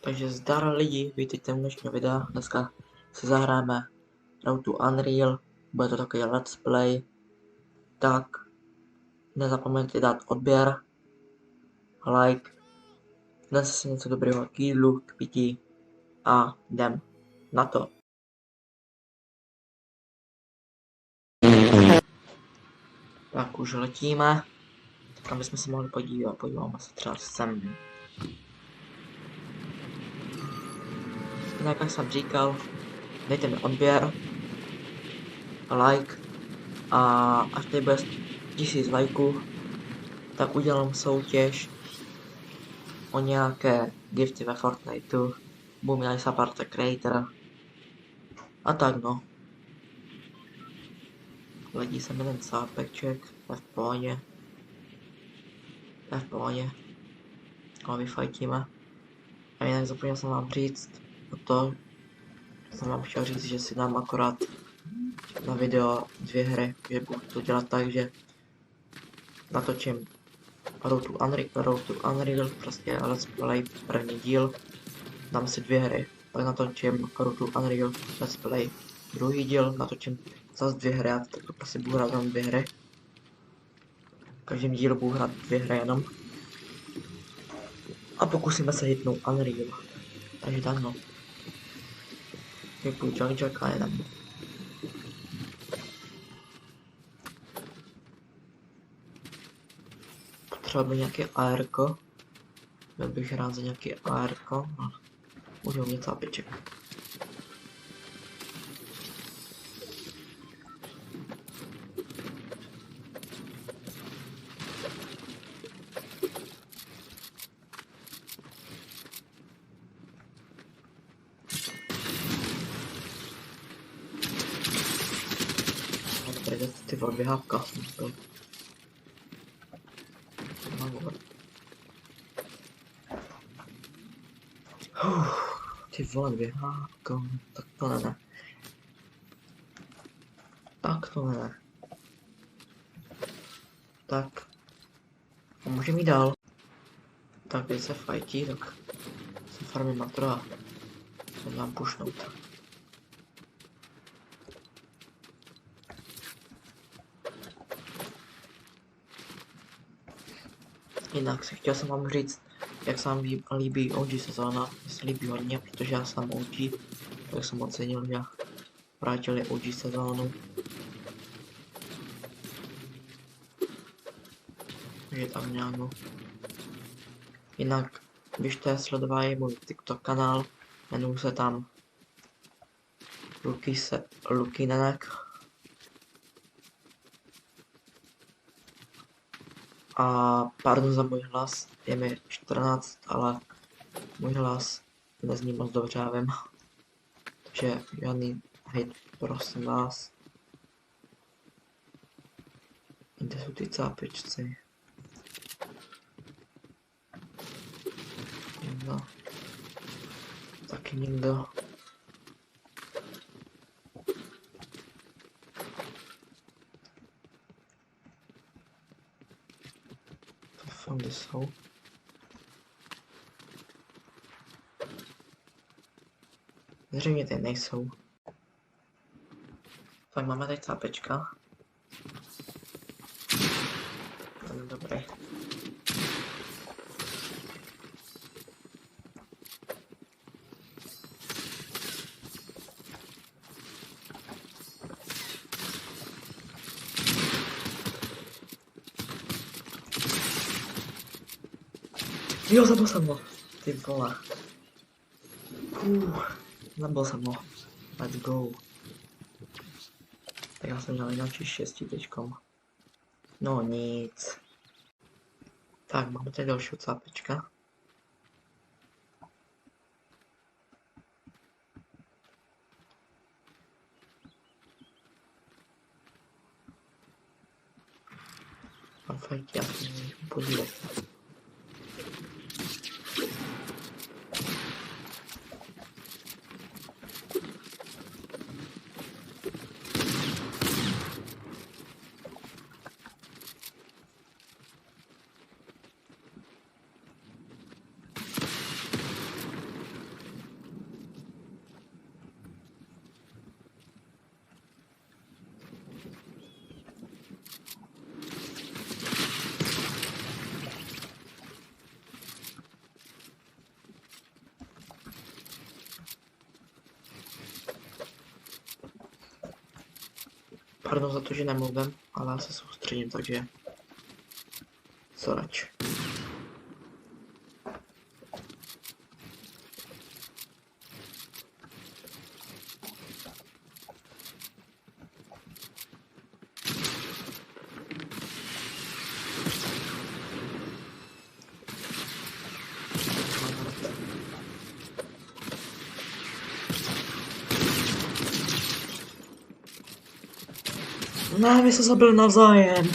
Takže zdar lidi, vítejte u dnešního videa. Dneska si zahráme Road to Unreal, bude to takový let's play. Tak nezapomeňte dát odběr, like, dnes si něco dobrého k jídlu, k pití a jdem na to. Tak už letíme, kam bychom se mohli podívat, podíváme se třeba sem. Jak jsem říkal, dejte mi odběr, like a až tady bude 1000 lajků, tak udělám soutěž o nějaké gifty ve Fortniteu, budu mít support creatora a tak no. Ledí se mi ten sápeček, to je v pohodě. To je v pohodě. A vyfajtíme. A jinak zapomněl jsem vám říct to, jsem vám chtěl říct, že si dám akorát na video 2 hry, že budu to dělat tak, že natočím Road to Unreal, prostě let's play první díl, dám si 2 hry, pak natočím Road to Unreal let's play druhý díl, natočím zase 2 hry, a tak to prostě budu hrát jenom 2 hry. V každém dílu budu hrát 2 hry jenom. A pokusíme se hitnout Unreal. Takže tak no. Děkuji Jack a jedem. Potřeba nějaké ARko. Byl bych rád za nějaké ARko. No. Můžu mít zápeček. Ty vole, běhávka. Ty vole, běhávka. Tak to ne. Tak to ne. Tak. A můžeme jít dál. Tak když se fajtí, tak se farmí matro a se dám pušnout. Jinak se chtěl jsem vám říct, jak se vám líbí OG sezóna. Mně se líbí hodně, protože já jsem OG, tak jsem ocenil, že vrátili OG sezónu. Takže tam nějak no. Jinak běžte sledovat můj TikTok kanál, jmenuji se tam Lukinenek. A pardon za můj hlas, je mi 14, ale můj hlas nezní moc dobře, já vím. Takže žádný hejt, prosím vás. Kde jsou ty cápečci? Nikdo. Taky nikdo. Kde jsou? Zřejmě tady nejsou. Tak máme tady cápečka. Dobrý. Jo, zabil jsem ho. Ty vole. Zabil jsem ho. Let's go. Tak já jsem měl nějaký 6 teďkom. No nic. Tak, máme tady dalšího cápečka. Perfekt, já se můžu podívat. Pardon za to, že nemluvím, ale já se soustředím, takže co rač. Ne, my se zabili navzájem.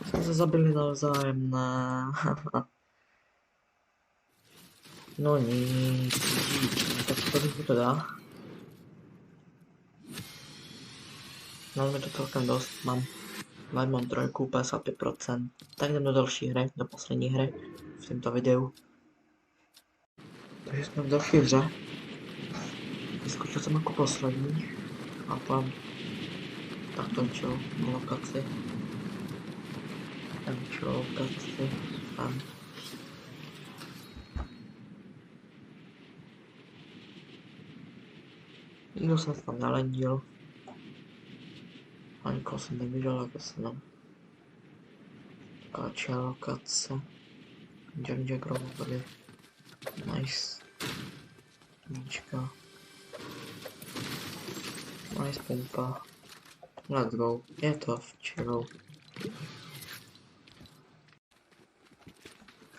Jsme se zabili navzájem, ne. No nic, tak to dá. Máme to celkem dost, mám trojku, 55%. Tak jdem do další hry, do poslední hry v tomto videu. Takže jsme v další hře. Vyskočil jsem jako poslední a tam tak tončil na lokaci. Tončil lokaci, tam. Nikdo jsem tam nelendil. A nikoho jsem neviděl, jako jsem Kača lokace. Jack Robo tady. Nice. Míčka. Nice pumpa. Let's go. Je to v chillu.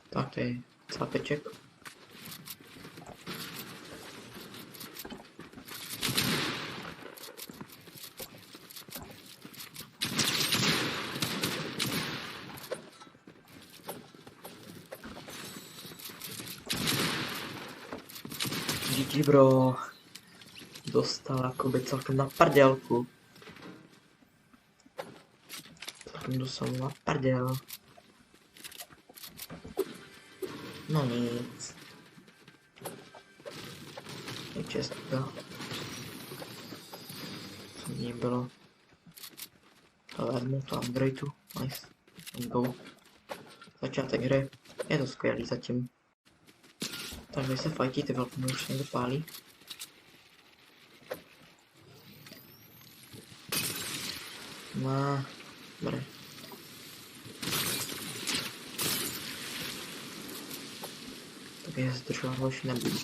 Tak to je cápeček. GG bro. Dostal jakoby celkem na prdělku. Celkem dostal na prděl. No nic. Je čestka. Co ní bylo. To vezmu, to upgradeu. Nice. Let's go. Začátek hry. Je to skvělý zatím. Takže se fajtí, ty velké už někdo pálí. No, dobré. Tak je zdržovat další nebudu.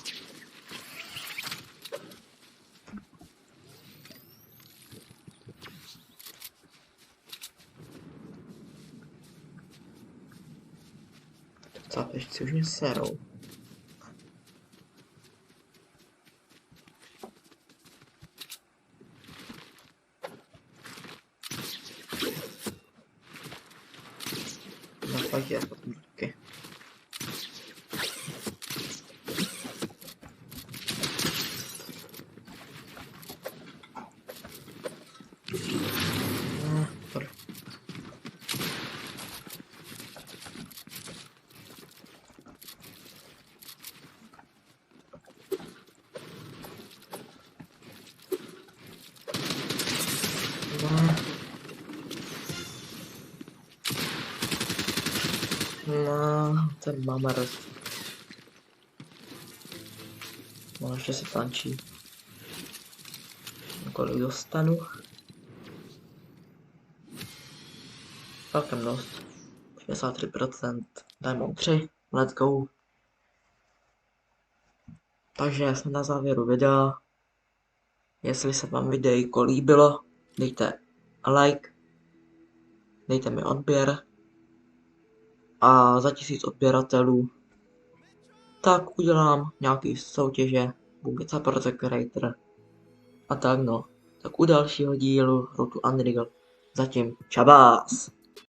Cápečci už mě serou. Zaplatí a potom taky. No, ten mamar. No, ještě se tančí. Kolik dostanu? Celkem dost. 63%. Dajme 3. Let's go. Takže jsme na závěru videa. Jestli se vám videjko líbilo, dejte like. Dejte mi odběr. A za 1000 odběratelů tak udělám nějaký soutěže, budu mít support creator a tak no. Tak u dalšího dílu Road to Unreal. Zatím čabás!